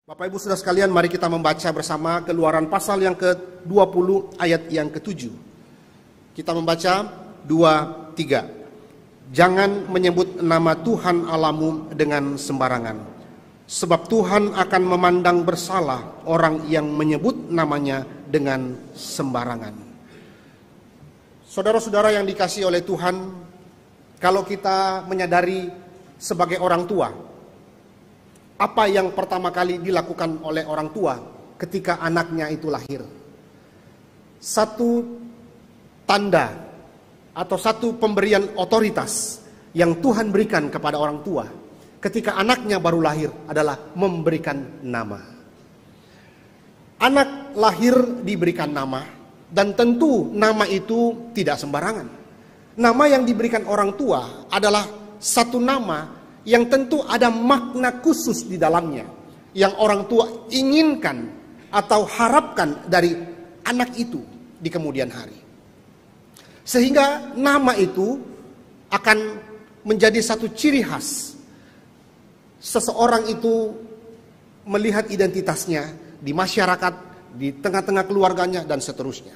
Bapak Ibu Saudara sekalian, mari kita membaca bersama Keluaran pasal yang ke-20 ayat yang ke-7. Kita membaca 2-3. Jangan menyebut nama Tuhan Allahmu dengan sembarangan, sebab Tuhan akan memandang bersalah orang yang menyebut namanya dengan sembarangan. Saudara-saudara yang dikasihi oleh Tuhan, kalau kita menyadari sebagai orang tua, apa yang pertama kali dilakukan oleh orang tua ketika anaknya itu lahir? Satu tanda atau satu pemberian otoritas yang Tuhan berikan kepada orang tua ketika anaknya baru lahir adalah memberikan nama. Anak lahir diberikan nama, dan tentu nama itu tidak sembarangan. Nama yang diberikan orang tua adalah satu nama yang tentu ada makna khusus di dalamnya, yang orang tua inginkan atau harapkan dari anak itu di kemudian hari. Sehingga nama itu akan menjadi satu ciri khas. Seseorang itu melihat identitasnya di masyarakat, di tengah-tengah keluarganya, dan seterusnya.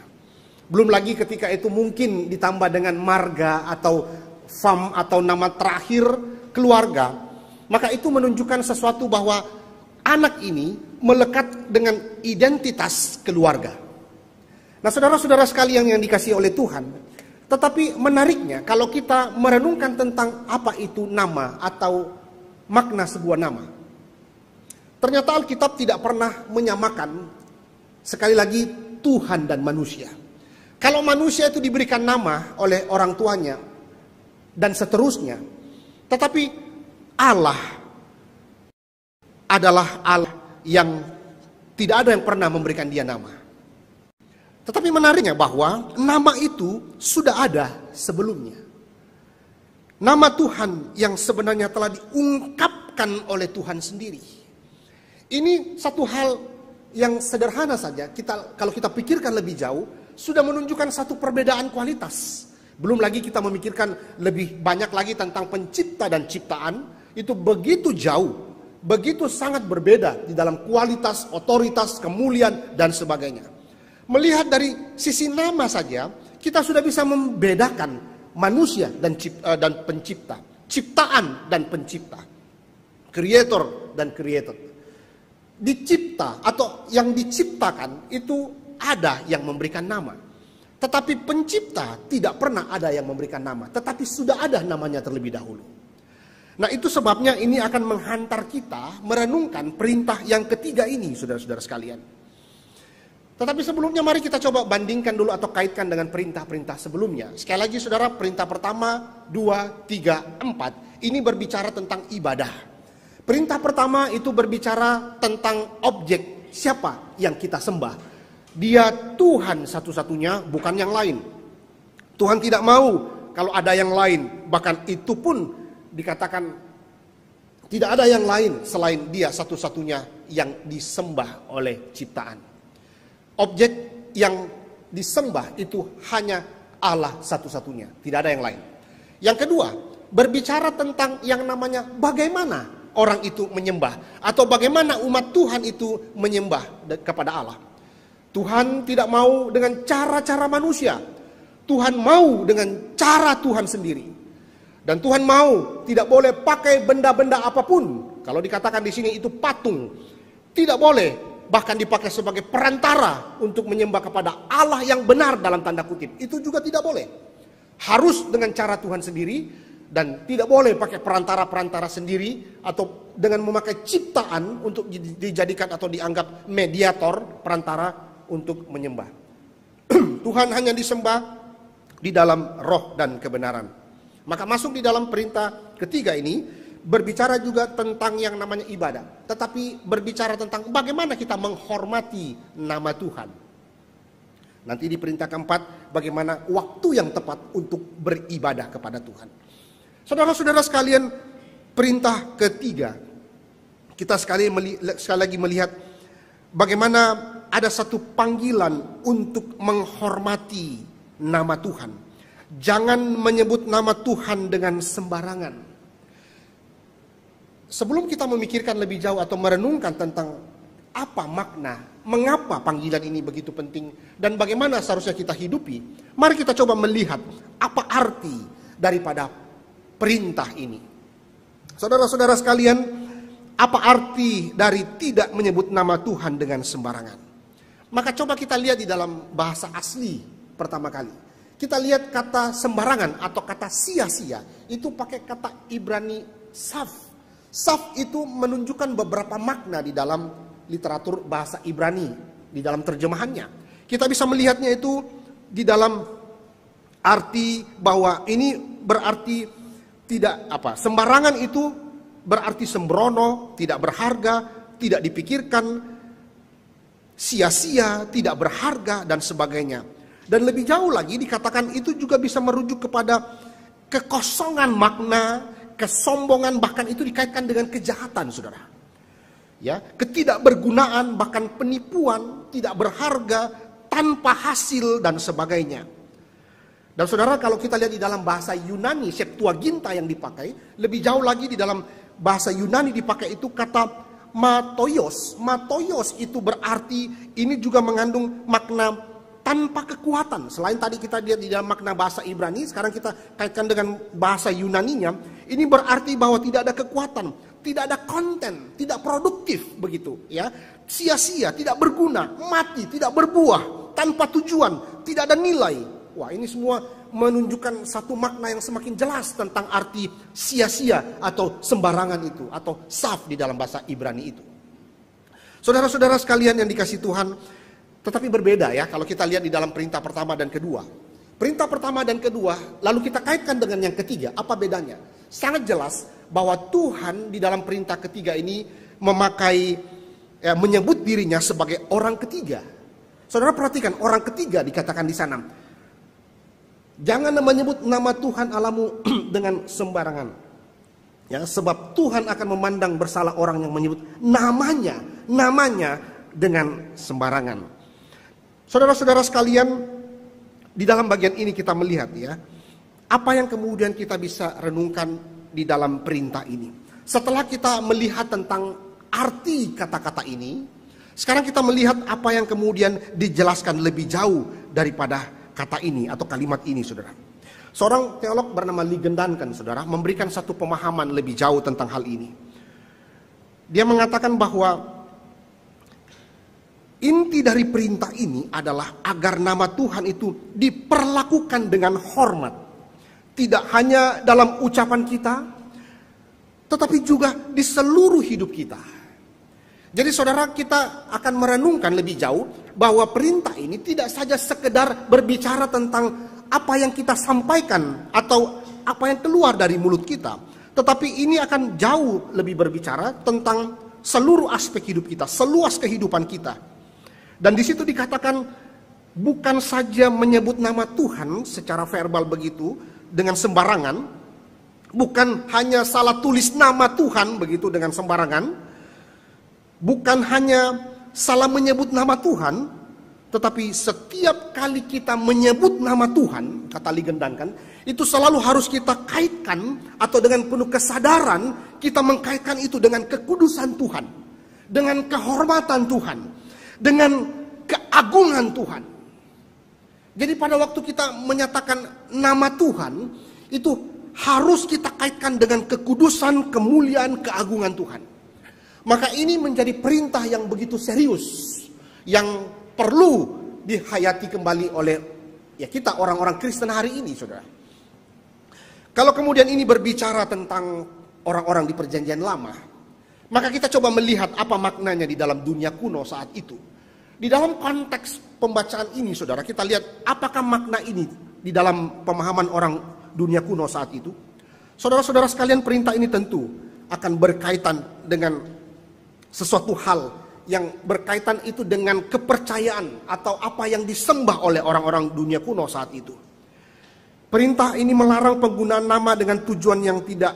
Belum lagi ketika itu mungkin ditambah dengan marga atau fam atau nama terakhir keluarga, maka itu menunjukkan sesuatu bahwa anak ini melekat dengan identitas keluarga. Nah, saudara-saudara sekalian yang dikasihi oleh Tuhan, tetapi menariknya kalau kita merenungkan tentang apa itu nama atau makna sebuah nama, ternyata Alkitab tidak pernah menyamakan sekali lagi Tuhan dan manusia. Kalau manusia itu diberikan nama oleh orang tuanya dan seterusnya, tetapi Allah adalah Allah yang tidak ada yang pernah memberikan dia nama. Tetapi menariknya bahwa nama itu sudah ada sebelumnya. Nama Tuhan yang sebenarnya telah diungkapkan oleh Tuhan sendiri. Ini satu hal yang sederhana saja, kalau kita pikirkan lebih jauh, sudah menunjukkan satu perbedaan kualitas. Belum lagi kita memikirkan lebih banyak lagi tentang pencipta dan ciptaan, itu begitu jauh, begitu sangat berbeda di dalam kualitas, otoritas, kemuliaan, dan sebagainya. Melihat dari sisi nama saja, kita sudah bisa membedakan manusia dan pencipta, ciptaan dan pencipta, creator dan created. Dicipta atau yang diciptakan itu ada yang memberikan nama. Tetapi pencipta tidak pernah ada yang memberikan nama, tetapi sudah ada namanya terlebih dahulu. Nah, itu sebabnya ini akan menghantar kita merenungkan perintah yang ketiga ini, saudara-saudara sekalian. Tetapi sebelumnya mari kita coba bandingkan dulu atau kaitkan dengan perintah-perintah sebelumnya. Sekali lagi saudara, perintah pertama, 2, 3, 4 ini berbicara tentang ibadah. Perintah pertama itu berbicara tentang objek, siapa yang kita sembah. Dia Tuhan satu-satunya, bukan yang lain. Tuhan tidak mau kalau ada yang lain. Bahkan itu pun dikatakan tidak ada yang lain selain dia satu-satunya yang disembah oleh ciptaan. Objek yang disembah itu hanya Allah satu-satunya, tidak ada yang lain. Yang kedua, berbicara tentang yang namanya bagaimana orang itu menyembah, atau bagaimana umat Tuhan itu menyembah kepada Allah. Tuhan tidak mau dengan cara-cara manusia. Tuhan mau dengan cara Tuhan sendiri. Dan Tuhan mau tidak boleh pakai benda-benda apapun. Kalau dikatakan di sini itu patung, tidak boleh bahkan dipakai sebagai perantara untuk menyembah kepada Allah yang benar dalam tanda kutip. Itu juga tidak boleh. Harus dengan cara Tuhan sendiri, dan tidak boleh pakai perantara-perantara sendiri atau dengan memakai ciptaan untuk dijadikan atau dianggap mediator, perantara untuk menyembah. Tuhan hanya disembah di dalam roh dan kebenaran. Maka masuk di dalam perintah ketiga ini berbicara juga tentang yang namanya ibadah, tetapi berbicara tentang bagaimana kita menghormati nama Tuhan. Nanti di perintah keempat, bagaimana waktu yang tepat untuk beribadah kepada Tuhan. Saudara-saudara sekalian, perintah ketiga, kita sekali lagi melihat bagaimana ada satu panggilan untuk menghormati nama Tuhan. Jangan menyebut nama Tuhan dengan sembarangan. Sebelum kita memikirkan lebih jauh atau merenungkan tentang apa makna, mengapa panggilan ini begitu penting, dan bagaimana seharusnya kita hidupi. Mari kita coba melihat apa arti daripada perintah ini. Saudara-saudara sekalian, apa arti dari tidak menyebut nama Tuhan dengan sembarangan? Maka coba kita lihat di dalam bahasa asli pertama kali. Kita lihat kata sembarangan atau kata sia-sia itu pakai kata Ibrani saf. Saf itu menunjukkan beberapa makna di dalam literatur bahasa Ibrani, di dalam terjemahannya. Kita bisa melihatnya itu di dalam arti bahwa ini berarti tidak sembarangan itu berarti sembrono, tidak berharga, tidak dipikirkan, sia-sia, tidak berharga dan sebagainya. Dan lebih jauh lagi dikatakan itu juga bisa merujuk kepada kekosongan makna, kesombongan, bahkan itu dikaitkan dengan kejahatan, saudara. Ya, ketidakbergunaan, bahkan penipuan, tidak berharga, tanpa hasil dan sebagainya. Dan saudara, kalau kita lihat di dalam bahasa Yunani Septuaginta yang dipakai, lebih jauh lagi di dalam bahasa Yunani dipakai itu kata matoios. Matoios itu berarti ini juga mengandung makna tanpa kekuatan. Selain tadi kita lihat di dalam makna bahasa Ibrani, sekarang kita kaitkan dengan bahasa Yunaninya. Ini berarti bahwa tidak ada kekuatan, tidak ada konten, tidak produktif begitu, ya. Sia-sia, tidak berguna, mati, tidak berbuah, tanpa tujuan, tidak ada nilai. Wah, ini semua menunjukkan satu makna yang semakin jelas tentang arti sia-sia atau sembarangan itu, atau saf di dalam bahasa Ibrani itu. Saudara-saudara sekalian yang dikasihi Tuhan, tetapi berbeda ya kalau kita lihat di dalam perintah pertama dan kedua. Perintah pertama dan kedua, lalu kita kaitkan dengan yang ketiga, apa bedanya? Sangat jelas bahwa Tuhan di dalam perintah ketiga ini menyebut dirinya sebagai orang ketiga. Saudara perhatikan, orang ketiga dikatakan di sana. Jangan menyebut nama Tuhan Allahmu dengan sembarangan. Ya, sebab Tuhan akan memandang bersalah orang yang menyebut namanya dengan sembarangan. Saudara-saudara sekalian, di dalam bagian ini kita melihat ya, apa yang kemudian kita bisa renungkan di dalam perintah ini. Setelah kita melihat tentang arti kata-kata ini, sekarang kita melihat apa yang kemudian dijelaskan lebih jauh daripada kata ini atau kalimat ini, saudara. Seorang teolog bernama Ligon Duncan, saudara, memberikan satu pemahaman lebih jauh tentang hal ini. Dia mengatakan bahwa inti dari perintah ini adalah agar nama Tuhan itu diperlakukan dengan hormat. Tidak hanya dalam ucapan kita, tetapi juga di seluruh hidup kita. Jadi saudara, kita akan merenungkan lebih jauh bahwa perintah ini tidak saja sekedar berbicara tentang apa yang kita sampaikan atau apa yang keluar dari mulut kita. Tetapi ini akan jauh lebih berbicara tentang seluruh aspek hidup kita, seluas kehidupan kita. Dan di situ dikatakan bukan saja menyebut nama Tuhan secara verbal begitu dengan sembarangan, bukan hanya salah tulis nama Tuhan begitu dengan sembarangan, bukan hanya salah menyebut nama Tuhan, tetapi setiap kali kita menyebut nama Tuhan, kata Ligon Duncan, itu selalu harus kita kaitkan atau dengan penuh kesadaran kita mengkaitkan itu dengan kekudusan Tuhan, dengan kehormatan Tuhan, dengan keagungan Tuhan. Jadi pada waktu kita menyatakan nama Tuhan, itu harus kita kaitkan dengan kekudusan, kemuliaan, keagungan Tuhan. Maka ini menjadi perintah yang begitu serius, yang perlu dihayati kembali oleh kita orang-orang Kristen hari ini, saudara. Kalau kemudian ini berbicara tentang orang-orang di perjanjian lama, maka kita coba melihat apa maknanya di dalam dunia kuno saat itu. Di dalam konteks pembacaan ini, saudara, kita lihat apakah makna ini di dalam pemahaman orang dunia kuno saat itu. Saudara-saudara sekalian, perintah ini tentu akan berkaitan dengan sesuatu hal yang berkaitan itu dengan kepercayaan atau apa yang disembah oleh orang-orang dunia kuno saat itu. Perintah ini melarang penggunaan nama dengan tujuan yang tidak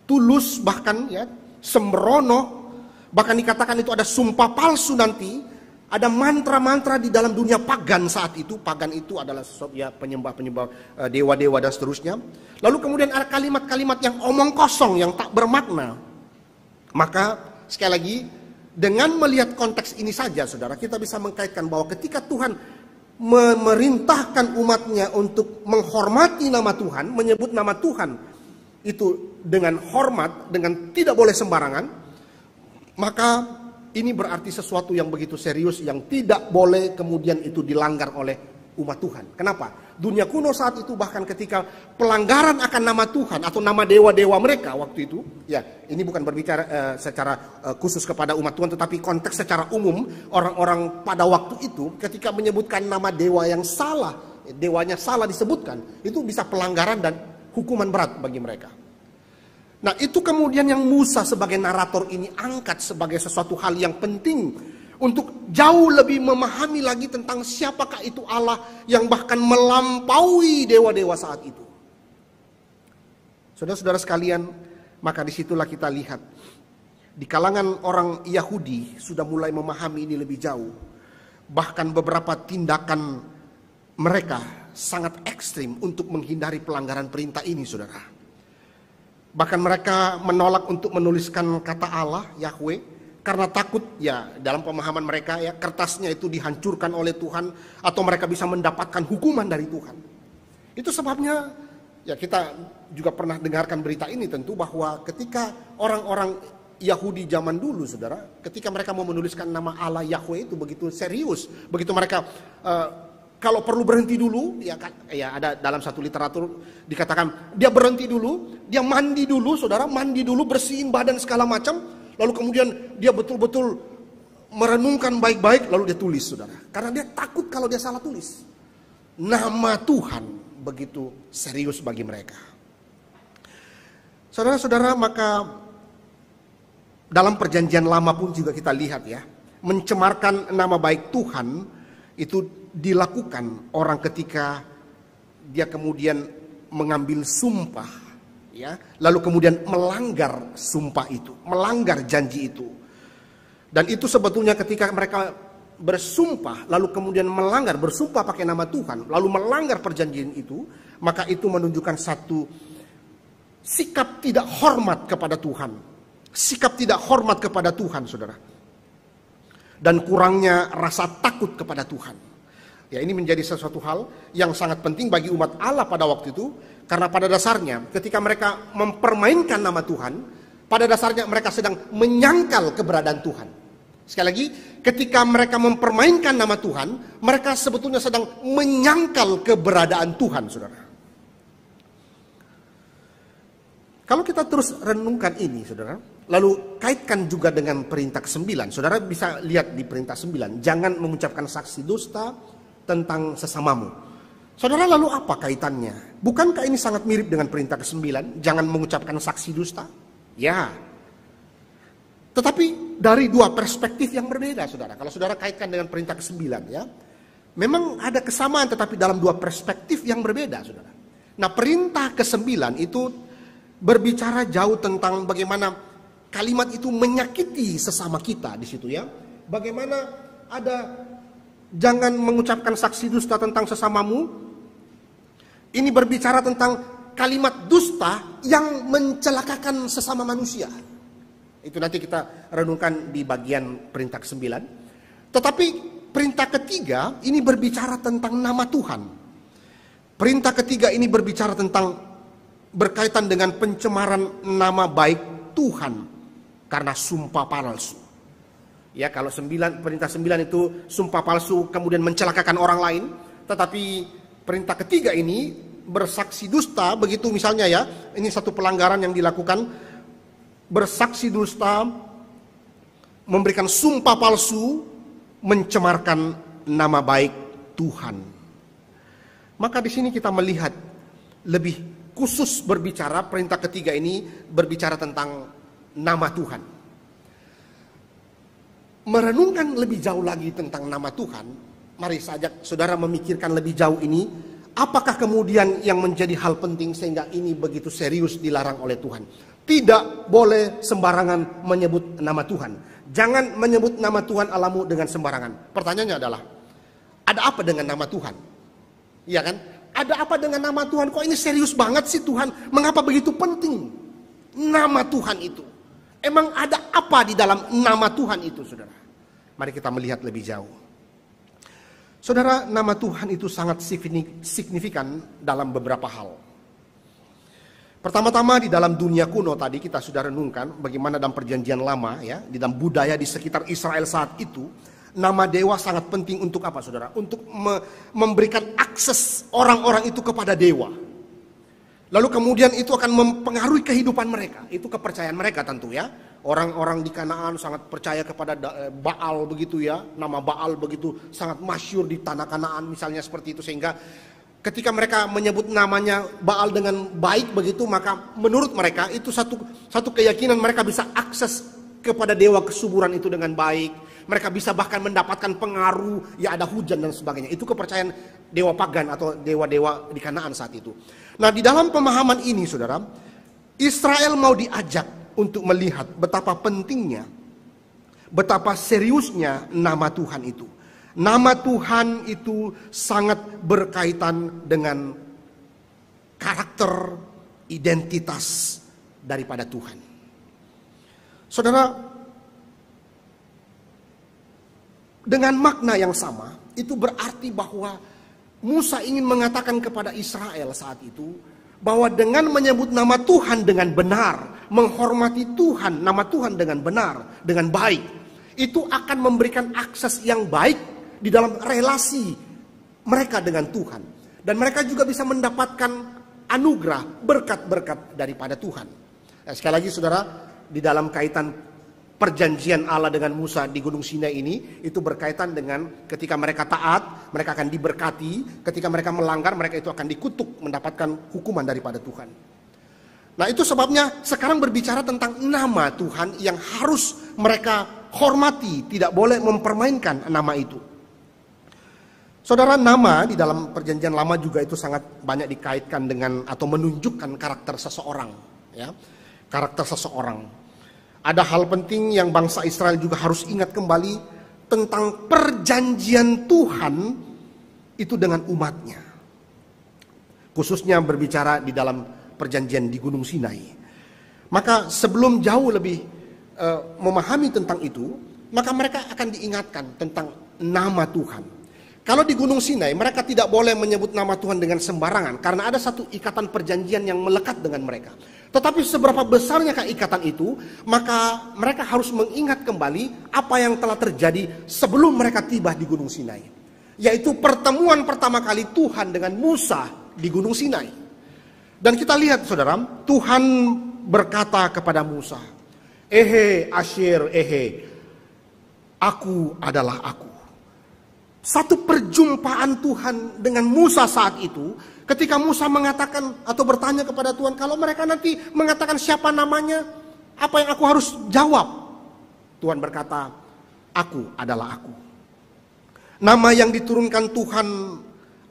tulus, bahkan sembrono, bahkan dikatakan itu ada sumpah palsu nanti. Ada mantra-mantra di dalam dunia pagan saat itu. Pagan itu adalah penyembah-penyembah dewa-dewa dan seterusnya. Lalu kemudian ada kalimat-kalimat yang omong kosong, yang tak bermakna. Maka sekali lagi Dengan melihat konteks ini saja, saudara, kita bisa mengkaitkan bahwa ketika Tuhan memerintahkan umatnya untuk menghormati nama Tuhan, menyebut nama Tuhan itu dengan hormat, dengan tidak boleh sembarangan, maka ini berarti sesuatu yang begitu serius yang tidak boleh kemudian itu dilanggar oleh umat Tuhan. Kenapa? Dunia kuno saat itu bahkan ketika pelanggaran akan nama Tuhan atau nama dewa-dewa mereka waktu itu, ya ini bukan berbicara secara khusus kepada umat Tuhan, tetapi konteks secara umum orang-orang pada waktu itu ketika menyebutkan nama dewa yang salah, dewanya salah disebutkan, itu bisa pelanggaran dan hukuman berat bagi mereka. Nah, itu kemudian yang Musa sebagai narator ini angkat sebagai sesuatu hal yang penting untuk jauh lebih memahami lagi tentang siapakah itu Allah yang bahkan melampaui dewa-dewa saat itu. Saudara-saudara sekalian, maka disitulah kita lihat di kalangan orang Yahudi sudah mulai memahami ini lebih jauh. Bahkan beberapa tindakan mereka sangat ekstrim untuk menghindari pelanggaran perintah ini, saudara. Bahkan mereka menolak untuk menuliskan kata Allah, Yahweh, karena takut ya dalam pemahaman mereka ya kertasnya itu dihancurkan oleh Tuhan atau mereka bisa mendapatkan hukuman dari Tuhan. Itu sebabnya ya kita juga pernah dengarkan berita ini tentu bahwa ketika orang-orang Yahudi zaman dulu, saudara, ketika mereka mau menuliskan nama Allah Yahweh itu begitu serius, begitu mereka kalau perlu berhenti dulu, ya ada dalam satu literatur dikatakan dia berhenti dulu, dia mandi dulu, saudara, mandi dulu, bersihin badan segala macam, lalu kemudian dia betul-betul merenungkan baik-baik, lalu dia tulis, saudara. Karena dia takut kalau dia salah tulis. Nama Tuhan begitu serius bagi mereka. Saudara-saudara, maka dalam perjanjian lama pun juga kita lihat ya, mencemarkan nama baik Tuhan itu dilakukan orang ketika dia kemudian mengambil sumpah, ya, lalu kemudian melanggar sumpah itu, melanggar janji itu. Dan itu sebetulnya ketika mereka bersumpah, lalu kemudian melanggar, bersumpah pakai nama Tuhan, lalu melanggar perjanjian itu, maka itu menunjukkan satu sikap tidak hormat kepada Tuhan, sikap tidak hormat kepada Tuhan, saudara, dan kurangnya rasa takut kepada Tuhan. Ya, ini menjadi sesuatu hal yang sangat penting bagi umat Allah pada waktu itu, karena pada dasarnya ketika mereka mempermainkan nama Tuhan, pada dasarnya mereka sedang menyangkal keberadaan Tuhan. Sekali lagi, ketika mereka mempermainkan nama Tuhan, mereka sebetulnya sedang menyangkal keberadaan Tuhan, saudara. Kalau kita terus renungkan ini, saudara, lalu kaitkan juga dengan perintah ke-9, saudara bisa lihat di perintah 9, jangan mengucapkan saksi dusta tentang sesamamu. Saudara, lalu apa kaitannya? Bukankah ini sangat mirip dengan perintah ke-9, jangan mengucapkan saksi dusta? Ya. Tetapi dari dua perspektif yang berbeda, saudara. Kalau saudara kaitkan dengan perintah ke-9 ya, memang ada kesamaan tetapi dalam dua perspektif yang berbeda, saudara. Nah, perintah ke-9 itu berbicara jauh tentang bagaimana kalimat itu menyakiti sesama kita di situ ya. Bagaimana ada jangan mengucapkan saksi dusta tentang sesamamu. Ini berbicara tentang kalimat dusta yang mencelakakan sesama manusia. Itu nanti kita renungkan di bagian perintah ke-9. Tetapi perintah ketiga ini berbicara tentang nama Tuhan. Perintah ketiga ini berbicara tentang berkaitan dengan pencemaran nama baik Tuhan karena sumpah palsu. Ya, kalau perintah 9 itu sumpah palsu kemudian mencelakakan orang lain, tetapi perintah ketiga ini bersaksi dusta, begitu misalnya ya, ini satu pelanggaran yang dilakukan, bersaksi dusta, memberikan sumpah palsu, mencemarkan nama baik Tuhan. Maka di sini kita melihat lebih khusus berbicara, perintah ketiga ini berbicara tentang nama Tuhan. Merenungkan lebih jauh lagi tentang nama Tuhan, mari saja saudara memikirkan lebih jauh ini, apakah kemudian yang menjadi hal penting sehingga ini begitu serius dilarang oleh Tuhan. Tidak boleh sembarangan menyebut nama Tuhan. Jangan menyebut nama Tuhan Allahmu dengan sembarangan. Pertanyaannya adalah, ada apa dengan nama Tuhan? Iya kan? Ada apa dengan nama Tuhan? Kok ini serius banget sih Tuhan? Mengapa begitu penting nama Tuhan itu? Emang ada apa di dalam nama Tuhan itu, saudara? Mari kita melihat lebih jauh. Saudara, nama Tuhan itu sangat signifikan dalam beberapa hal. Pertama-tama di dalam dunia kuno tadi kita sudah renungkan bagaimana dalam perjanjian lama ya, di dalam budaya di sekitar Israel saat itu, nama dewa sangat penting untuk apa, saudara? Untuk memberikan akses orang-orang itu kepada dewa. Lalu kemudian itu akan mempengaruhi kehidupan mereka. Itu kepercayaan mereka tentu ya. Orang-orang di Kanaan sangat percaya kepada Baal begitu ya. Nama Baal begitu sangat masyhur di tanah Kanaan misalnya seperti itu. Sehingga ketika mereka menyebut namanya Baal dengan baik begitu, maka menurut mereka itu satu keyakinan mereka bisa akses kepada dewa kesuburan itu dengan baik. Mereka bisa bahkan mendapatkan pengaruh, ya ada hujan dan sebagainya. Itu kepercayaan dewa pagan atau dewa-dewa di Kanaan saat itu. Nah, di dalam pemahaman ini, saudara, Israel mau diajak untuk melihat betapa pentingnya, betapa seriusnya nama Tuhan itu. Nama Tuhan itu sangat berkaitan dengan karakter, identitas daripada Tuhan. Saudara, dengan makna yang sama, itu berarti bahwa Musa ingin mengatakan kepada Israel saat itu, bahwa dengan menyebut nama Tuhan dengan benar, menghormati Tuhan, nama Tuhan dengan benar, dengan baik, itu akan memberikan akses yang baik di dalam relasi mereka dengan Tuhan. Dan mereka juga bisa mendapatkan anugerah, berkat-berkat daripada Tuhan. Nah, sekali lagi saudara, di dalam kaitan perjanjian Allah dengan Musa di Gunung Sinai ini, itu berkaitan dengan ketika mereka taat, mereka akan diberkati. Ketika mereka melanggar, mereka itu akan dikutuk, mendapatkan hukuman daripada Tuhan. Nah, itu sebabnya sekarang berbicara tentang nama Tuhan yang harus mereka hormati, tidak boleh mempermainkan nama itu. Saudara, nama di dalam perjanjian lama juga itu sangat banyak dikaitkan dengan atau menunjukkan karakter seseorang, ya. Karakter seseorang. Ada hal penting yang bangsa Israel juga harus ingat kembali tentang perjanjian Tuhan itu dengan umatnya. Khususnya berbicara di dalam perjanjian di Gunung Sinai. Maka sebelum jauh lebih memahami tentang itu, maka mereka akan diingatkan tentang nama Tuhan. Kalau di Gunung Sinai mereka tidak boleh menyebut nama Tuhan dengan sembarangan, karena ada satu ikatan perjanjian yang melekat dengan mereka. Tetapi seberapa besarnya ikatan itu, maka mereka harus mengingat kembali apa yang telah terjadi sebelum mereka tiba di Gunung Sinai. Yaitu pertemuan pertama kali Tuhan dengan Musa di Gunung Sinai. Dan kita lihat saudara, Tuhan berkata kepada Musa, "Ehe Asyir, ehe, aku adalah aku." Satu perjumpaan Tuhan dengan Musa saat itu, ketika Musa mengatakan atau bertanya kepada Tuhan, kalau mereka nanti mengatakan siapa namanya, apa yang aku harus jawab? Tuhan berkata, aku adalah aku. Nama yang diturunkan Tuhan,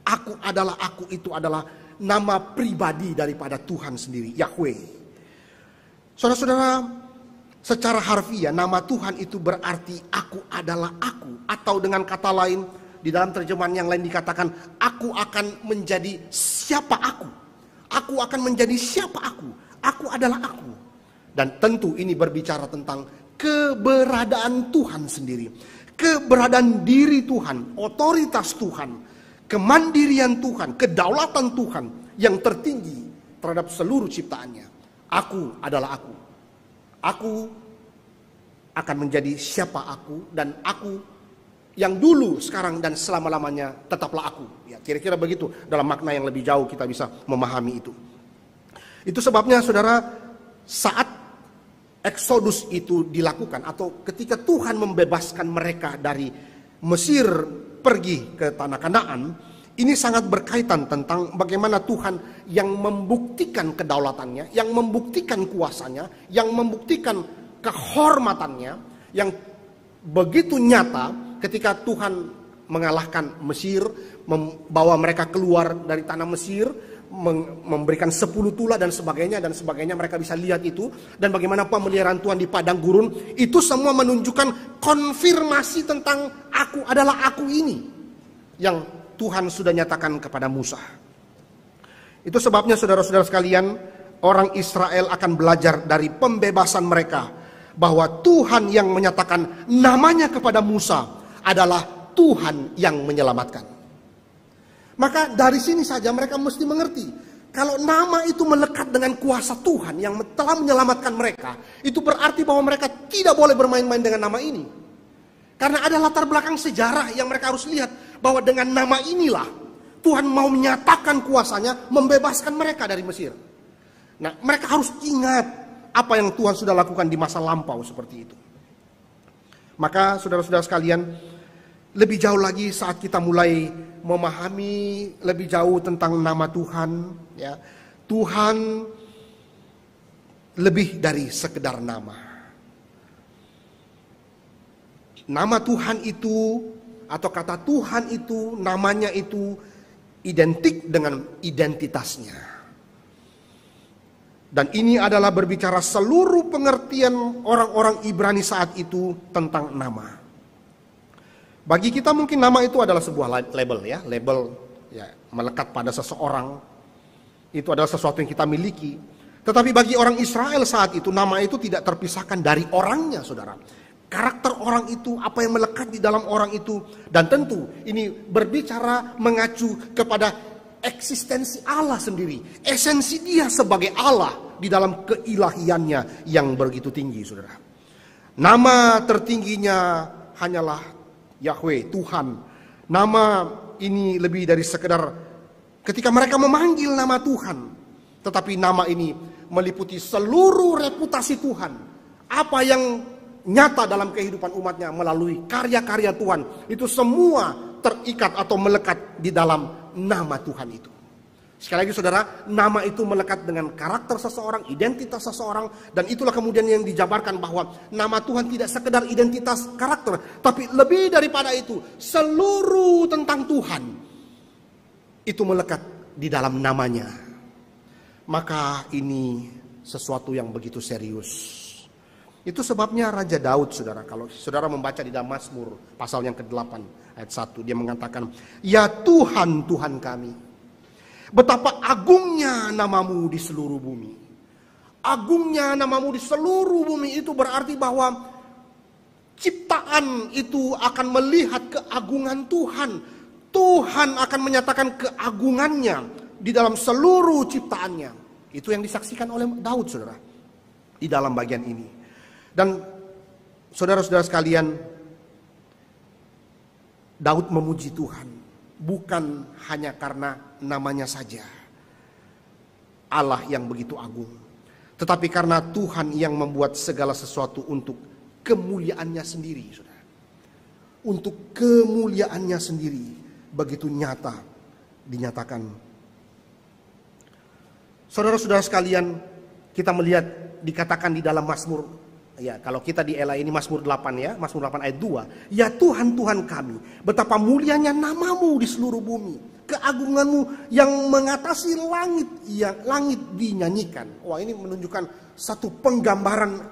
aku adalah aku, itu adalah nama pribadi daripada Tuhan sendiri, Yahweh. Saudara-saudara, secara harfiah nama Tuhan itu berarti aku adalah aku. Atau dengan kata lain, di dalam terjemahan yang lain dikatakan, aku akan menjadi siapa aku. Aku akan menjadi siapa aku. Aku adalah aku. Dan tentu ini berbicara tentang keberadaan Tuhan sendiri. Keberadaan diri Tuhan, otoritas Tuhan, kemandirian Tuhan, kedaulatan Tuhan yang tertinggi terhadap seluruh ciptaannya. Aku adalah aku. Aku akan menjadi siapa aku, dan aku yang dulu, sekarang, dan selama-lamanya tetaplah aku. Ya, kira-kira begitu dalam makna yang lebih jauh kita bisa memahami itu. Itu sebabnya saudara, saat Eksodus itu dilakukan, atau ketika Tuhan membebaskan mereka dari Mesir pergi ke tanah Kanaan, ini sangat berkaitan tentang bagaimana Tuhan yang membuktikan kedaulatannya, yang membuktikan kuasanya, yang membuktikan kehormatannya, yang begitu nyata ketika Tuhan mengalahkan Mesir, membawa mereka keluar dari tanah Mesir, memberikan 10 tula dan sebagainya, mereka bisa lihat itu. Dan bagaimana pemeliharaan Tuhan di padang gurun, itu semua menunjukkan konfirmasi tentang aku adalah aku ini, yang Tuhan sudah nyatakan kepada Musa. Itu sebabnya saudara-saudara sekalian, orang Israel akan belajar dari pembebasan mereka, bahwa Tuhan yang menyatakan namanya kepada Musa adalah Tuhan yang menyelamatkan. Maka dari sini saja mereka mesti mengerti, kalau nama itu melekat dengan kuasa Tuhan yang telah menyelamatkan mereka, itu berarti bahwa mereka tidak boleh bermain-main dengan nama ini. Karena ada latar belakang sejarah yang mereka harus lihat, bahwa dengan nama inilah Tuhan mau menyatakan kuasanya, membebaskan mereka dari Mesir. Nah, mereka harus ingat apa yang Tuhan sudah lakukan di masa lampau seperti itu. Maka saudara-saudara sekalian, lebih jauh lagi saat kita mulai memahami lebih jauh tentang nama Tuhan, ya, Tuhan lebih dari sekedar nama. Nama Tuhan itu, atau kata Tuhan itu, namanya itu identik dengan identitasnya. Dan ini adalah berbicara seluruh pengertian orang-orang Ibrani saat itu tentang nama. Bagi kita mungkin nama itu adalah sebuah label, ya, label ya, melekat pada seseorang. Itu adalah sesuatu yang kita miliki. Tetapi bagi orang Israel saat itu, nama itu tidak terpisahkan dari orangnya, saudara. Karakter orang itu, apa yang melekat di dalam orang itu. Dan tentu ini berbicara mengacu kepada eksistensi Allah sendiri. Esensi dia sebagai Allah di dalam keilahiannya yang begitu tinggi, saudara. Nama tertingginya hanyalah Yahweh, Tuhan. Nama ini lebih dari sekedar ketika mereka memanggil nama Tuhan. Tetapi nama ini meliputi seluruh reputasi Tuhan. Apa yang nyata dalam kehidupan umatnya melalui karya-karya Tuhan, itu semua terikat atau melekat di dalam nama Tuhan itu. Sekali lagi saudara, nama itu melekat dengan karakter seseorang, identitas seseorang. Dan itulah kemudian yang dijabarkan bahwa nama Tuhan tidak sekedar identitas karakter, tapi lebih daripada itu, seluruh tentang Tuhan itu melekat di dalam namanya. Maka ini sesuatu yang begitu serius. Itu sebabnya Raja Daud, saudara, kalau saudara membaca di dalam Mazmur pasal yang ke-8 ayat 1, dia mengatakan, "Ya Tuhan, Tuhan kami, betapa agungnya namamu di seluruh bumi." Agungnya namamu di seluruh bumi itu berarti bahwa ciptaan itu akan melihat keagungan Tuhan. Tuhan akan menyatakan keagungannya di dalam seluruh ciptaannya. Itu yang disaksikan oleh Daud, saudara, di dalam bagian ini. Dan saudara-saudara sekalian, Daud memuji Tuhan bukan hanya karena namanya saja, Allah yang begitu agung, tetapi karena Tuhan yang membuat segala sesuatu untuk kemuliaannya sendiri, saudara. Untuk kemuliaannya sendiri begitu nyata dinyatakan. Saudara-saudara sekalian, kita melihat dikatakan di dalam Mazmur, ya, kalau kita di ELA ini Mazmur 8, ya, Mazmur 8 ayat 2. "Ya Tuhan, Tuhan kami, betapa mulianya namamu di seluruh bumi. Keagunganmu yang mengatasi langit, yang langit dinyanyikan." Wah, ini menunjukkan satu penggambaran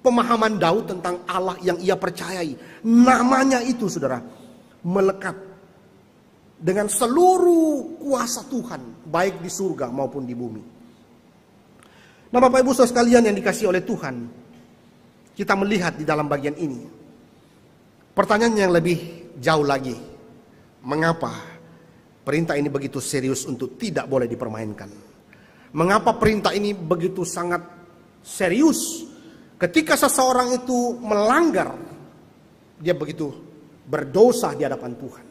pemahaman Daud tentang Allah yang ia percayai. Namanya itu, saudara, melekat dengan seluruh kuasa Tuhan, baik di surga maupun di bumi. Nah, Bapak Ibu saudara sekalian yang dikasihi oleh Tuhan, kita melihat di dalam bagian ini pertanyaan yang lebih jauh lagi. Mengapa perintah ini begitu serius untuk tidak boleh dipermainkan? Mengapa perintah ini begitu sangat serius? Ketika seseorang itu melanggar, dia begitu berdosa di hadapan Tuhan.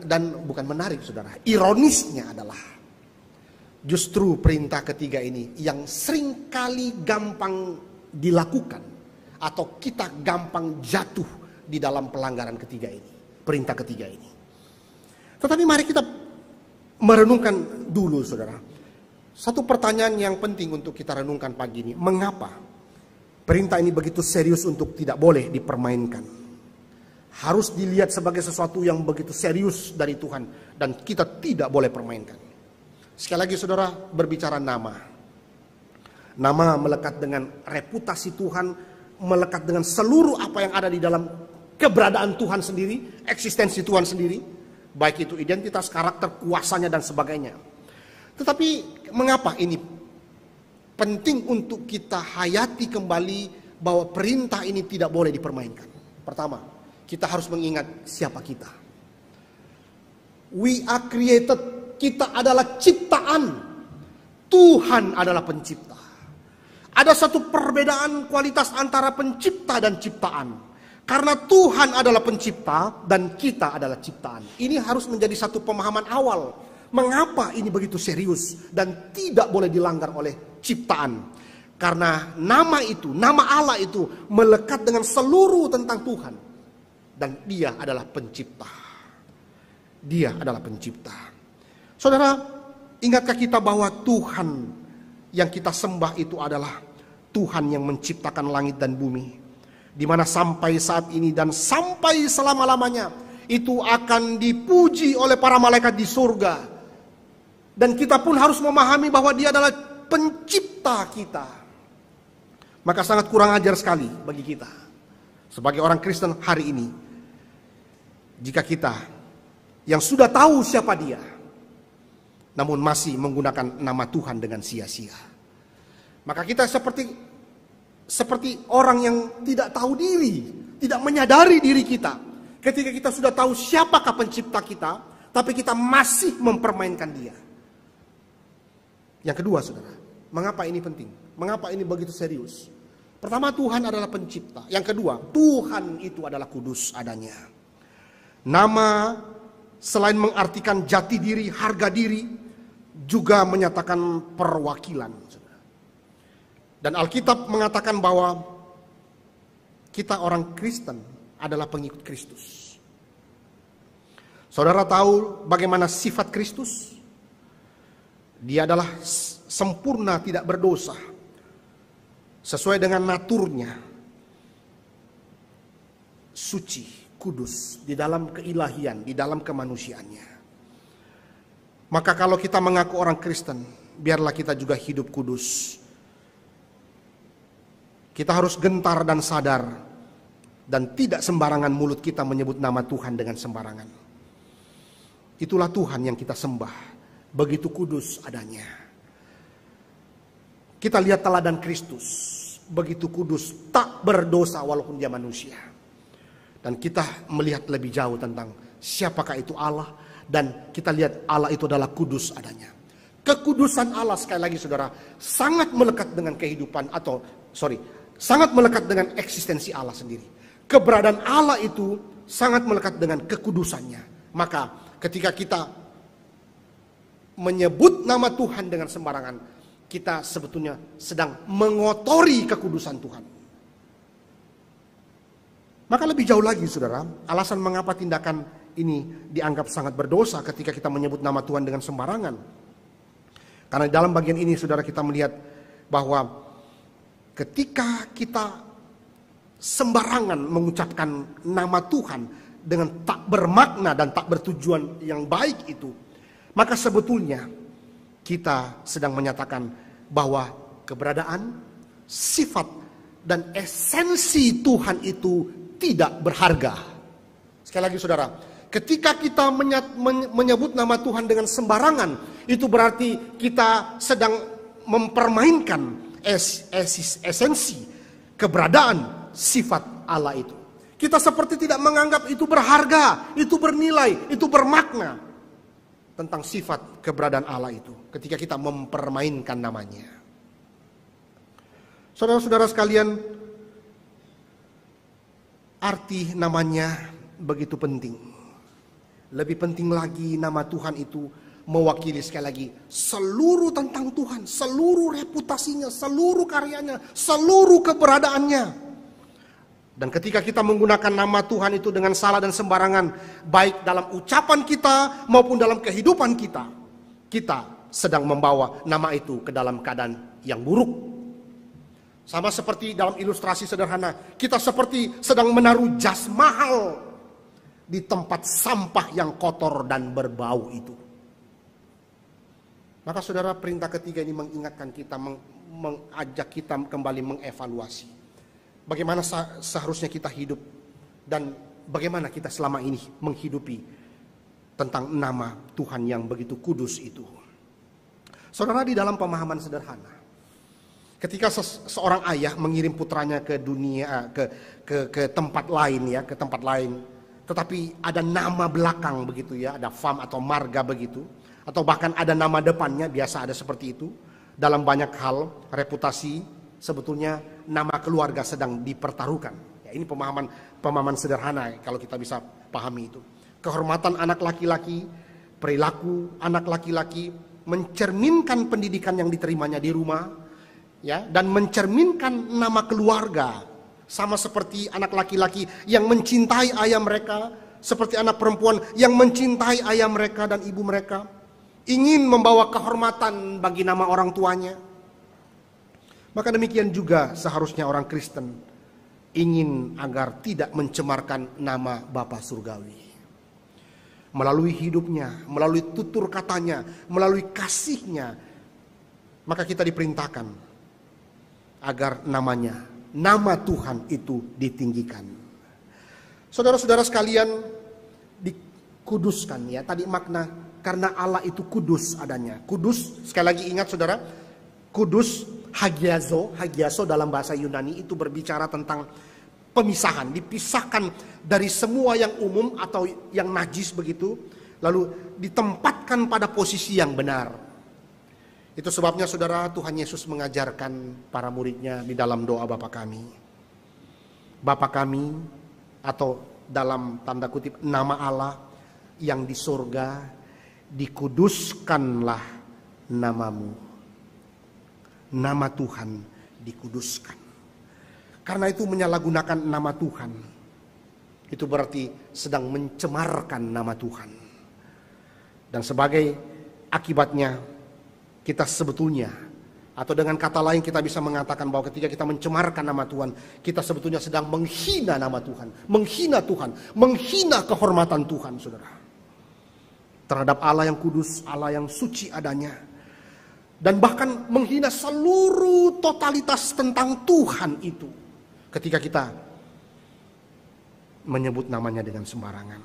Dan bukan menarik, saudara, ironisnya adalah justru perintah ketiga ini yang seringkali gampang dilakukan, atau kita gampang jatuh di dalam pelanggaran ketiga ini, perintah ketiga ini. Tetapi mari kita merenungkan dulu, saudara. Satu pertanyaan yang penting untuk kita renungkan pagi ini, mengapa perintah ini begitu serius untuk tidak boleh dipermainkan? Harus dilihat sebagai sesuatu yang begitu serius dari Tuhan dan kita tidak boleh permainkan. Sekali lagi saudara, berbicara nama. Nama melekat dengan reputasi Tuhan, melekat dengan seluruh apa yang ada di dalam keberadaan Tuhan sendiri, eksistensi Tuhan sendiri, baik itu identitas, karakter, kuasanya dan sebagainya. Tetapi mengapa ini penting untuk kita hayati kembali bahwa perintah ini tidak boleh dipermainkan. Pertama, kita harus mengingat siapa kita. We are created. Kita adalah ciptaan. Tuhan adalah pencipta. Ada satu perbedaan kualitas antara pencipta dan ciptaan. Karena Tuhan adalah pencipta dan kita adalah ciptaan. Ini harus menjadi satu pemahaman awal. Mengapa ini begitu serius dan tidak boleh dilanggar oleh ciptaan? Karena nama itu, nama Allah itu melekat dengan seluruh tentang Tuhan. Dan dia adalah pencipta. Dia adalah pencipta. Saudara, ingatkah kita bahwa Tuhan yang kita sembah itu adalah Tuhan yang menciptakan langit dan bumi, di mana sampai saat ini dan sampai selama-lamanya itu akan dipuji oleh para malaikat di surga. Dan kita pun harus memahami bahwa dia adalah pencipta kita. Maka sangat kurang ajar sekali bagi kita sebagai orang Kristen hari ini jika kita yang sudah tahu siapa dia namun masih menggunakan nama Tuhan dengan sia-sia. Maka kita seperti orang yang tidak tahu diri, tidak menyadari diri kita. Ketika kita sudah tahu siapakah pencipta kita, tapi kita masih mempermainkan dia. Yang kedua, saudara, mengapa ini penting? Mengapa ini begitu serius? Pertama, Tuhan adalah pencipta. Yang kedua, Tuhan itu adalah kudus adanya. Nama selain mengartikan jati diri, harga diri, juga menyatakan perwakilan. Dan Alkitab mengatakan bahwa kita orang Kristen adalah pengikut Kristus. Saudara tahu bagaimana sifat Kristus? Dia adalah sempurna, tidak berdosa. Sesuai dengan naturnya. Suci, kudus, di dalam keilahian, di dalam kemanusiaannya. Maka kalau kita mengaku orang Kristen, biarlah kita juga hidup kudus. Kita harus gentar dan sadar. Dan tidak sembarangan mulut kita menyebut nama Tuhan dengan sembarangan. Itulah Tuhan yang kita sembah. Begitu kudus adanya. Kita lihat teladan Kristus. Begitu kudus, tak berdosa walaupun dia manusia. Dan kita melihat lebih jauh tentang siapakah itu Allah. Dan kita lihat Allah itu adalah kudus adanya. Kekudusan Allah, sekali lagi saudara, sangat melekat dengan kehidupan sangat melekat dengan eksistensi Allah sendiri. Keberadaan Allah itu sangat melekat dengan kekudusannya. Maka ketika kita menyebut nama Tuhan dengan sembarangan, kita sebetulnya sedang mengotori kekudusan Tuhan. Maka lebih jauh lagi saudara, alasan mengapa tindakan ini dianggap sangat berdosa ketika kita menyebut nama Tuhan dengan sembarangan. Karena dalam bagian ini saudara kita melihat bahwa ketika kita sembarangan mengucapkan nama Tuhan dengan tak bermakna dan tak bertujuan yang baik itu, maka sebetulnya kita sedang menyatakan bahwa keberadaan, sifat, dan esensi Tuhan itu tidak berharga. Sekali lagi saudara, ketika kita menyebut nama Tuhan dengan sembarangan, itu berarti kita sedang mempermainkan esensi, keberadaan, sifat Allah itu. Kita seperti tidak menganggap itu berharga, itu bernilai, itu bermakna tentang sifat keberadaan Allah itu ketika kita mempermainkan namanya. Saudara-saudara sekalian, arti namanya begitu penting. Lebih penting lagi nama Tuhan itu mewakili sekali lagi seluruh tentang Tuhan, seluruh reputasinya, seluruh karyanya, seluruh keberadaannya. Dan ketika kita menggunakan nama Tuhan itu dengan salah dan sembarangan, baik dalam ucapan kita maupun dalam kehidupan kita, kita sedang membawa nama itu ke dalam keadaan yang buruk. Sama seperti dalam ilustrasi sederhana, kita seperti sedang menaruh jas mahal di tempat sampah yang kotor dan berbau itu. Maka saudara, perintah ketiga ini mengingatkan kita, mengajak kita kembali mengevaluasi. Bagaimana seharusnya kita hidup dan bagaimana kita selama ini menghidupi tentang nama Tuhan yang begitu kudus itu. Saudara, di dalam pemahaman sederhana, Ketika seorang ayah mengirim putranya ke dunia, ke tempat lain ya, ke tempat lain, tetapi ada nama belakang begitu ya, ada fam atau marga begitu, atau bahkan ada nama depannya, biasa ada seperti itu. Dalam banyak hal reputasi sebetulnya nama keluarga sedang dipertaruhkan. Ya, ini pemahaman sederhana kalau kita bisa pahami itu. Kehormatan anak laki-laki, perilaku anak laki-laki mencerminkan pendidikan yang diterimanya di rumah, ya, dan mencerminkan nama keluarga. Sama seperti anak laki-laki yang mencintai ayah mereka, seperti anak perempuan yang mencintai ayah mereka dan ibu mereka, ingin membawa kehormatan bagi nama orang tuanya. Maka demikian juga seharusnya orang Kristen ingin agar tidak mencemarkan nama Bapa Surgawi. Melalui hidupnya, melalui tutur katanya, melalui kasihnya, maka kita diperintahkan agar namanya, nama Tuhan itu ditinggikan. Saudara-saudara sekalian, dikuduskan ya. Tadi makna karena Allah itu kudus adanya. Kudus, sekali lagi ingat saudara, kudus, hagiazo dalam bahasa Yunani itu berbicara tentang pemisahan, dipisahkan dari semua yang umum atau yang najis begitu, lalu ditempatkan pada posisi yang benar. Itu sebabnya saudara, Tuhan Yesus mengajarkan para muridnya di dalam doa Bapa kami. Bapa kami, atau dalam tanda kutip nama Allah yang di surga, dikuduskanlah namamu. Nama Tuhan dikuduskan. Karena itu menyalahgunakan nama Tuhan, itu berarti sedang mencemarkan nama Tuhan. Dan sebagai akibatnya, kita sebetulnya, atau dengan kata lain kita bisa mengatakan bahwa ketika kita mencemarkan nama Tuhan, kita sebetulnya sedang menghina nama Tuhan, menghina kehormatan Tuhan, saudara. Terhadap Allah yang kudus, Allah yang suci adanya. Dan bahkan menghina seluruh totalitas tentang Tuhan itu. Ketika kita menyebut namanya dengan sembarangan.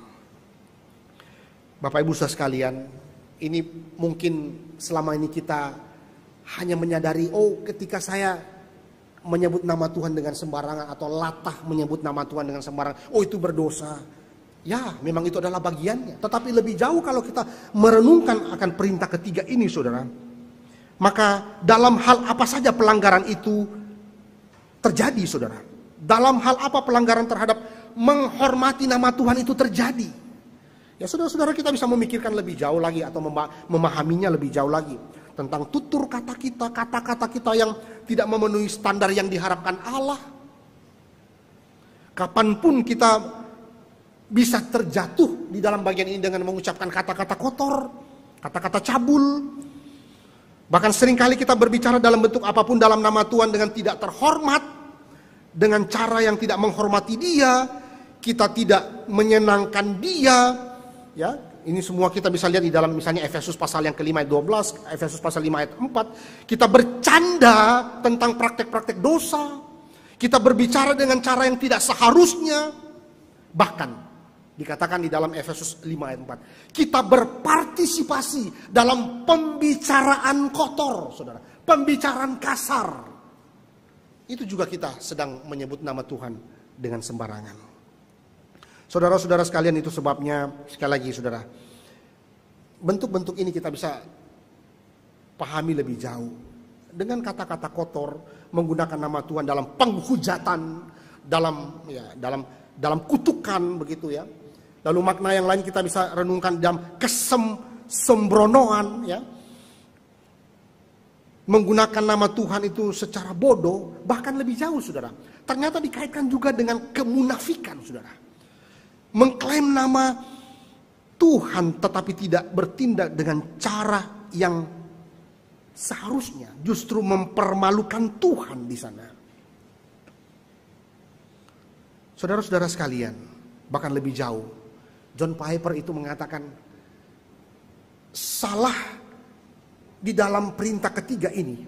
Bapak Ibu saudara sekalian, ini mungkin selama ini kita hanya menyadari, oh ketika saya menyebut nama Tuhan dengan sembarangan atau latah menyebut nama Tuhan dengan sembarangan, oh itu berdosa. Ya, memang itu adalah bagiannya. Tetapi lebih jauh kalau kita merenungkan akan perintah ketiga ini, saudara. Maka dalam hal apa saja pelanggaran itu terjadi, saudara. Dalam hal apa pelanggaran terhadap menghormati nama Tuhan itu terjadi. Ya saudara-saudara, kita bisa memikirkan lebih jauh lagi atau memahaminya lebih jauh lagi. Tentang tutur kata kita, kata-kata kita yang tidak memenuhi standar yang diharapkan Allah. Kapanpun kita bisa terjatuh di dalam bagian ini dengan mengucapkan kata-kata kotor, kata-kata cabul. Bahkan seringkali kita berbicara dalam bentuk apapun dalam nama Tuhan dengan tidak terhormat, dengan cara yang tidak menghormati Dia, kita tidak menyenangkan Dia. Ya, ini semua kita bisa lihat di dalam misalnya Efesus pasal yang ke-5 ayat 12, Efesus pasal 5 ayat 4. Kita bercanda tentang praktek-praktek dosa. Kita berbicara dengan cara yang tidak seharusnya. Bahkan dikatakan di dalam Efesus 5 ayat 4, kita berpartisipasi dalam pembicaraan kotor, saudara, pembicaraan kasar. Itu juga kita sedang menyebut nama Tuhan dengan sembarangan. Saudara-saudara sekalian, itu sebabnya sekali lagi saudara, bentuk-bentuk ini kita bisa pahami lebih jauh. Dengan kata-kata kotor, menggunakan nama Tuhan dalam penghujatan, dalam kutukan begitu ya. Lalu makna yang lain kita bisa renungkan dalam kesembronoan ya. Menggunakan nama Tuhan itu secara bodoh, bahkan lebih jauh saudara. Ternyata dikaitkan juga dengan kemunafikan saudara. Mengklaim nama Tuhan tetapi tidak bertindak dengan cara yang seharusnya, justru mempermalukan Tuhan di sana. Saudara-saudara sekalian, bahkan lebih jauh, John Piper itu mengatakan salah di dalam perintah ketiga ini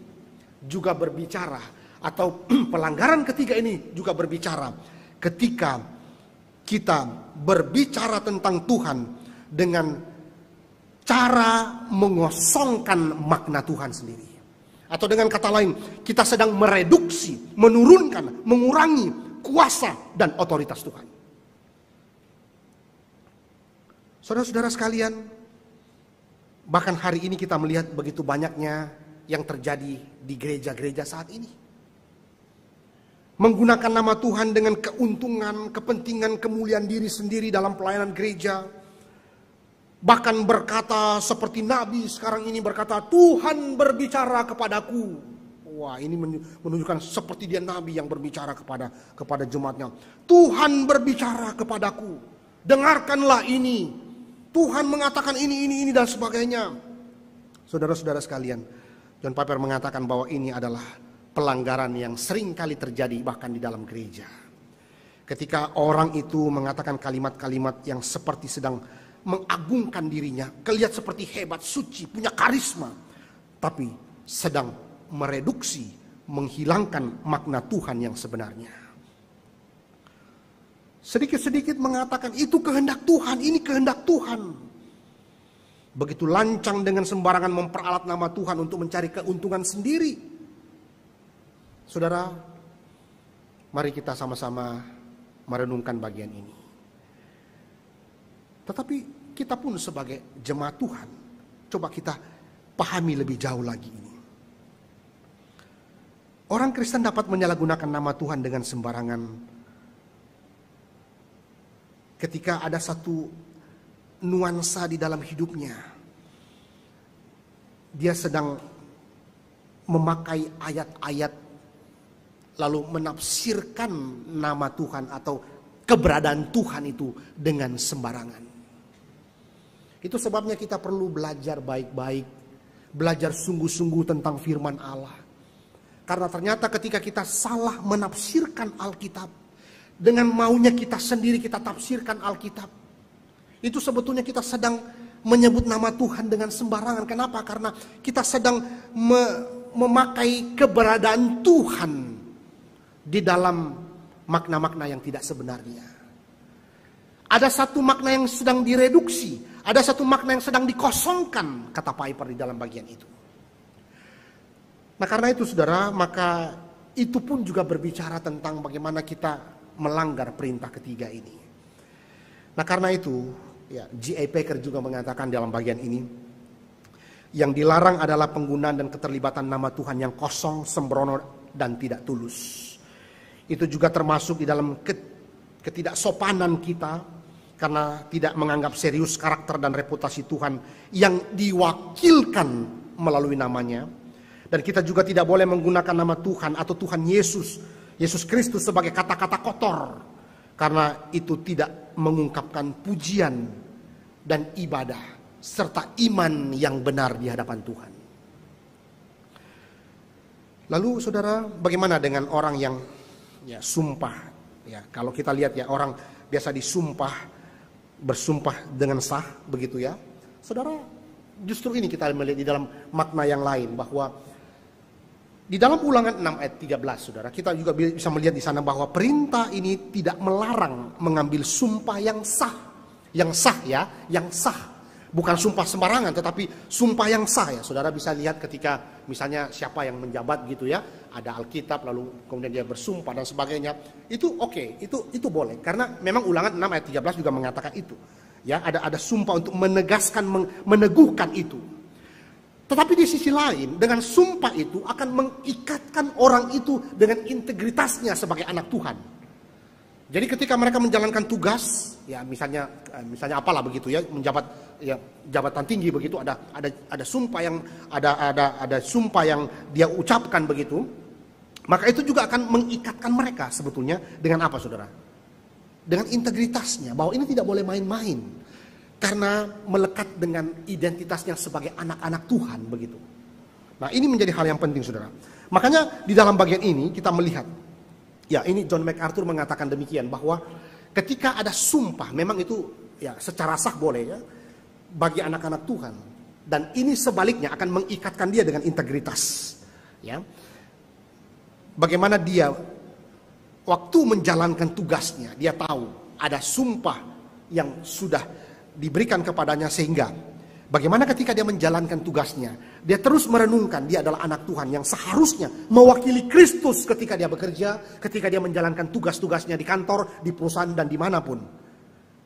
juga berbicara, atau pelanggaran ketiga ini juga berbicara ketika kita berbicara tentang Tuhan dengan cara mengosongkan makna Tuhan sendiri. Atau dengan kata lain, kita sedang mereduksi, menurunkan, mengurangi kuasa dan otoritas Tuhan. Saudara-saudara sekalian, bahkan hari ini kita melihat begitu banyaknya yang terjadi di gereja-gereja saat ini. Menggunakan nama Tuhan dengan keuntungan, kepentingan, kemuliaan diri sendiri dalam pelayanan gereja. Bahkan berkata seperti Nabi sekarang ini berkata, Tuhan berbicara kepadaku. Wah, ini menunjukkan seperti dia Nabi yang berbicara kepada jemaatnya. Tuhan berbicara kepadaku. Dengarkanlah ini. Tuhan mengatakan ini dan sebagainya. Saudara-saudara sekalian, John Piper mengatakan bahwa ini adalah pelanggaran yang sering kali terjadi bahkan di dalam gereja. Ketika orang itu mengatakan kalimat-kalimat yang seperti sedang mengagungkan dirinya, kelihatan seperti hebat, suci, punya karisma, tapi sedang mereduksi, menghilangkan makna Tuhan yang sebenarnya. Sedikit-sedikit mengatakan itu kehendak Tuhan, ini kehendak Tuhan. Begitu lancang dengan sembarangan memperalat nama Tuhan untuk mencari keuntungan sendiri. Saudara, mari kita sama-sama merenungkan bagian ini. Tetapi kita pun sebagai jemaat Tuhan, coba kita pahami lebih jauh lagi ini. Orang Kristen dapat menyalahgunakan nama Tuhan dengan sembarangan ketika ada satu nuansa di dalam hidupnya. Dia sedang memakai ayat-ayat lalu menafsirkan nama Tuhan atau keberadaan Tuhan itu dengan sembarangan. Itu sebabnya kita perlu belajar baik-baik, belajar sungguh-sungguh tentang firman Allah. Karena ternyata ketika kita salah menafsirkan Alkitab, dengan maunya kita sendiri kita tafsirkan Alkitab, itu sebetulnya kita sedang menyebut nama Tuhan dengan sembarangan. Kenapa? Karena kita sedang memakai keberadaan Tuhan di dalam makna-makna yang tidak sebenarnya. Ada satu makna yang sedang direduksi, ada satu makna yang sedang dikosongkan, kata Piper di dalam bagian itu. Nah, karena itu saudara, maka itu pun juga berbicara tentang bagaimana kita melanggar perintah ketiga ini. Nah, karena itu ya, J.I. Packer juga mengatakan dalam bagian ini, yang dilarang adalah penggunaan dan keterlibatan nama Tuhan yang kosong, sembrono, dan tidak tulus. Itu juga termasuk di dalam ketidaksopanan kita, karena tidak menganggap serius karakter dan reputasi Tuhan yang diwakilkan melalui namanya. Dan kita juga tidak boleh menggunakan nama Tuhan atau Tuhan Yesus Kristus sebagai kata-kata kotor, karena itu tidak mengungkapkan pujian dan ibadah serta iman yang benar di hadapan Tuhan. Lalu saudara, bagaimana dengan orang yang sumpah? Ya, kalau kita lihat ya, orang biasa disumpah, bersumpah dengan sah, begitu ya. Saudara, justru ini kita melihat di dalam makna yang lain, bahwa di dalam Ulangan 6 ayat 13, saudara, kita juga bisa melihat di sana bahwa perintah ini tidak melarang mengambil sumpah yang sah. Yang sah ya, yang sah. Bukan sumpah sembarangan, tetapi sumpah yang sah ya. Saudara bisa lihat ketika misalnya siapa yang menjabat gitu ya, ada Alkitab lalu kemudian dia bersumpah dan sebagainya. Itu oke, itu boleh. Karena memang Ulangan 6 ayat 13 juga mengatakan itu. Ya, ada sumpah untuk menegaskan, meneguhkan itu. Tetapi di sisi lain, dengan sumpah itu akan mengikatkan orang itu dengan integritasnya sebagai anak Tuhan. Jadi ketika mereka menjalankan tugas, ya misalnya apalah begitu ya, menjabat ya jabatan tinggi begitu, ada sumpah yang ada sumpah yang dia ucapkan begitu, maka itu juga akan mengikatkan mereka sebetulnya dengan apa, saudara? Dengan integritasnya, bahwa ini tidak boleh main-main. Karena melekat dengan identitasnya sebagai anak-anak Tuhan begitu. Nah, ini menjadi hal yang penting, saudara. Makanya di dalam bagian ini kita melihat, ya ini John MacArthur mengatakan demikian, bahwa ketika ada sumpah, memang itu ya secara sah boleh ya bagi anak-anak Tuhan. Dan ini sebaliknya akan mengikatkan dia dengan integritas. Ya, bagaimana dia waktu menjalankan tugasnya, dia tahu ada sumpah yang sudah diberikan kepadanya, sehingga Bagaimana ketika dia menjalankan tugasnya, dia terus merenungkan dia adalah anak Tuhan yang seharusnya mewakili Kristus ketika dia bekerja, ketika dia menjalankan tugas-tugasnya di kantor, di perusahaan, dan dimanapun.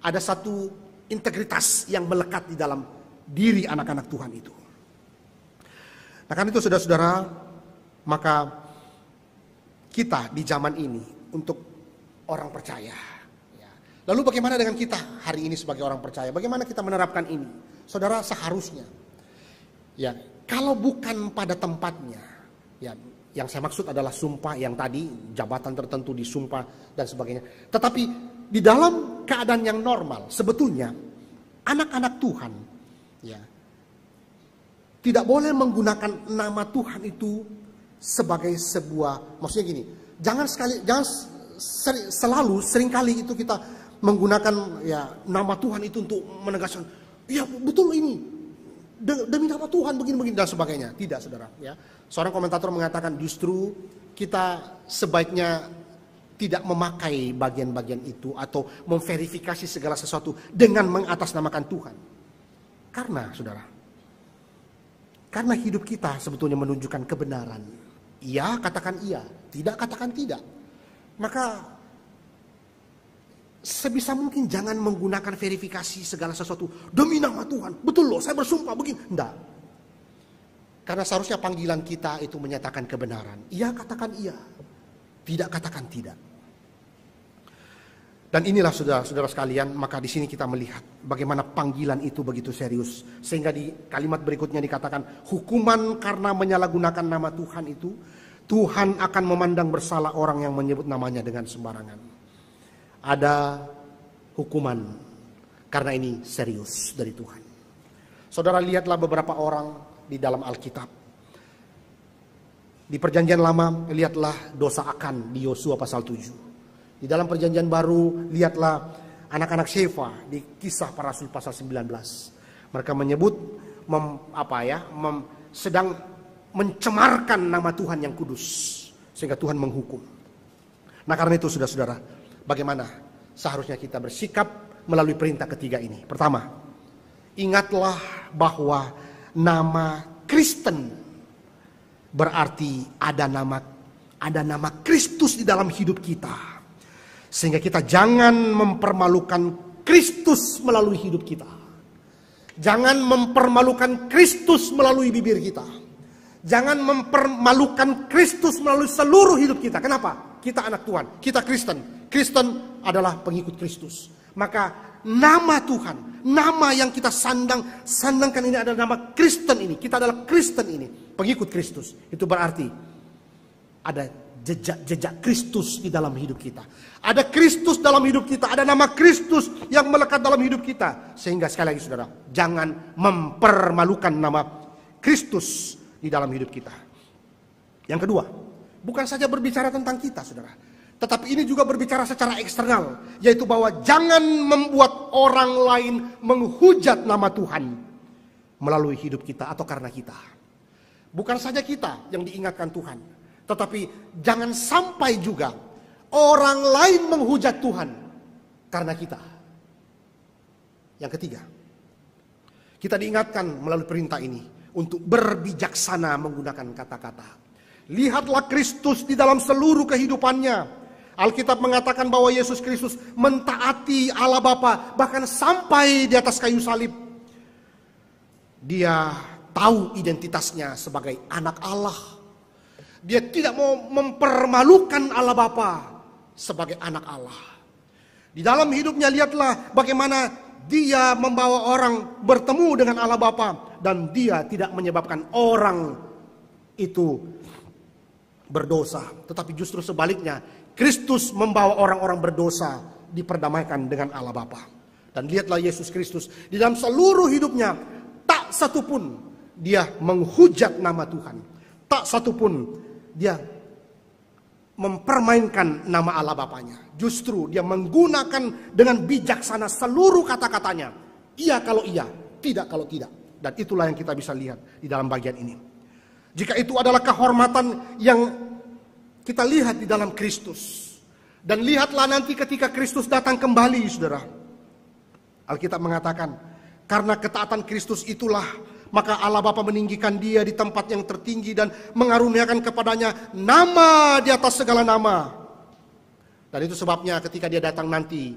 Ada satu integritas yang melekat di dalam diri anak-anak Tuhan itu. Nah, karena itu saudara-saudara, maka kita di zaman ini untuk orang percaya. Lalu bagaimana dengan kita hari ini sebagai orang percaya? Bagaimana kita menerapkan ini? Saudara, seharusnya ya, kalau bukan pada tempatnya, ya, yang saya maksud adalah sumpah yang tadi, jabatan tertentu disumpah dan sebagainya. Tetapi di dalam keadaan yang normal, sebetulnya anak-anak Tuhan ya tidak boleh menggunakan nama Tuhan itu sebagai sebuah, maksudnya gini, jangan seringkali itu kita menggunakan ya nama Tuhan itu untuk menegaskan, ya betul ini demi nama Tuhan begini-begini dan sebagainya. Tidak, saudara. Ya, seorang komentator mengatakan justru kita sebaiknya tidak memakai bagian-bagian itu atau memverifikasi segala sesuatu dengan mengatasnamakan Tuhan. Karena, saudara, karena hidup kita sebetulnya menunjukkan kebenaran. Iya, katakan iya. Tidak, katakan tidak. Maka sebisa mungkin jangan menggunakan verifikasi segala sesuatu demi nama Tuhan. Betul loh, saya bersumpah begini. Enggak. Karena seharusnya panggilan kita itu menyatakan kebenaran. Iya, katakan iya. Tidak, katakan tidak. Dan inilah saudara-saudara sekalian, maka di sini kita melihat bagaimana panggilan itu begitu serius. Sehingga di kalimat berikutnya dikatakan, hukuman karena menyalahgunakan nama Tuhan itu, Tuhan akan memandang bersalah orang yang menyebut namanya dengan sembarangan. Ada hukuman karena ini serius dari Tuhan. Saudara, lihatlah beberapa orang di dalam Alkitab. Di Perjanjian Lama, lihatlah dosa Akan di Yosua pasal 7. Di dalam Perjanjian Baru, lihatlah anak-anak Sheva di Kisah Para Rasul pasal 19. Mereka menyebut sedang mencemarkan nama Tuhan yang kudus, sehingga Tuhan menghukum. Nah, karena itu saudara-saudara, bagaimana seharusnya kita bersikap melalui perintah ketiga ini? Pertama, ingatlah bahwa nama Kristen berarti ada nama Kristus di dalam hidup kita. Sehingga kita jangan mempermalukan Kristus melalui hidup kita. Jangan mempermalukan Kristus melalui bibir kita. Jangan mempermalukan Kristus melalui seluruh hidup kita. Kenapa? Kita anak Tuhan, kita Kristen. Kristen adalah pengikut Kristus. Maka nama Tuhan, nama yang kita sandangkan ini adalah nama Kristen ini. Kita adalah Kristen ini, pengikut Kristus. Itu berarti ada jejak Kristus di dalam hidup kita. Ada Kristus dalam hidup kita, ada nama Kristus yang melekat dalam hidup kita. Sehingga sekali lagi saudara, jangan mempermalukan nama Kristus di dalam hidup kita. Yang kedua, bukan saja berbicara tentang kita saudara, tetapi ini juga berbicara secara eksternal, yaitu bahwa jangan membuat orang lain menghujat nama Tuhan melalui hidup kita atau karena kita. Bukan saja kita yang diingatkan Tuhan, tetapi jangan sampai juga orang lain menghujat Tuhan karena kita. Yang ketiga, kita diingatkan melalui perintah ini untuk berbijaksana menggunakan kata-kata. Lihatlah Kristus di dalam seluruh kehidupannya. Alkitab mengatakan bahwa Yesus Kristus mentaati Allah Bapa bahkan sampai di atas kayu salib. Dia tahu identitasnya sebagai anak Allah. Dia tidak mau mempermalukan Allah Bapa sebagai anak Allah. Di dalam hidupnya lihatlah bagaimana dia membawa orang bertemu dengan Allah Bapa dan dia tidak menyebabkan orang itu berdosa, tetapi justru sebaliknya Kristus membawa orang-orang berdosa diperdamaikan dengan Allah Bapa. Dan lihatlah Yesus Kristus di dalam seluruh hidupnya tak satupun dia menghujat nama Tuhan, tak satupun dia mempermainkan nama Allah Bapanya. Justru dia menggunakan dengan bijaksana seluruh kata-katanya. Iya kalau iya, tidak kalau tidak. Dan itulah yang kita bisa lihat di dalam bagian ini. Jika itu adalah kehormatan yang kita lihat di dalam Kristus. Dan lihatlah nanti ketika Kristus datang kembali, saudara. Alkitab mengatakan, Karena ketaatan Kristus itulah, maka Allah Bapa meninggikan dia di tempat yang tertinggi dan mengaruniakan kepadanya nama di atas segala nama. Dan itu sebabnya ketika dia datang nanti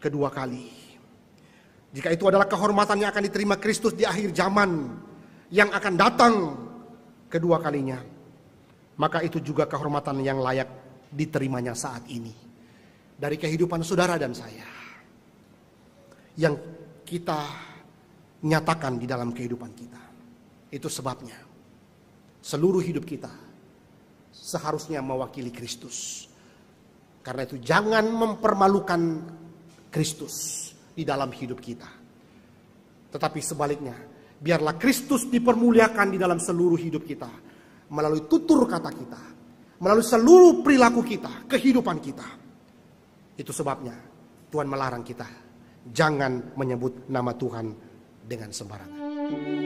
kedua kali, jika itu adalah kehormatan yang akan diterima Kristus di akhir zaman yang akan datang kedua kalinya, maka itu juga kehormatan yang layak diterimanya saat ini dari kehidupan saudara dan saya yang kita nyatakan di dalam kehidupan kita. Itu sebabnya seluruh hidup kita seharusnya mewakili Kristus. Karena itu jangan mempermalukan Kristus di dalam hidup kita. Tetapi sebaliknya, biarlah Kristus dipermuliakan di dalam seluruh hidup kita. Melalui tutur kata kita, melalui seluruh perilaku kita, kehidupan kita. Itu sebabnya Tuhan melarang kita jangan menyebut nama Tuhan dengan sembarangan.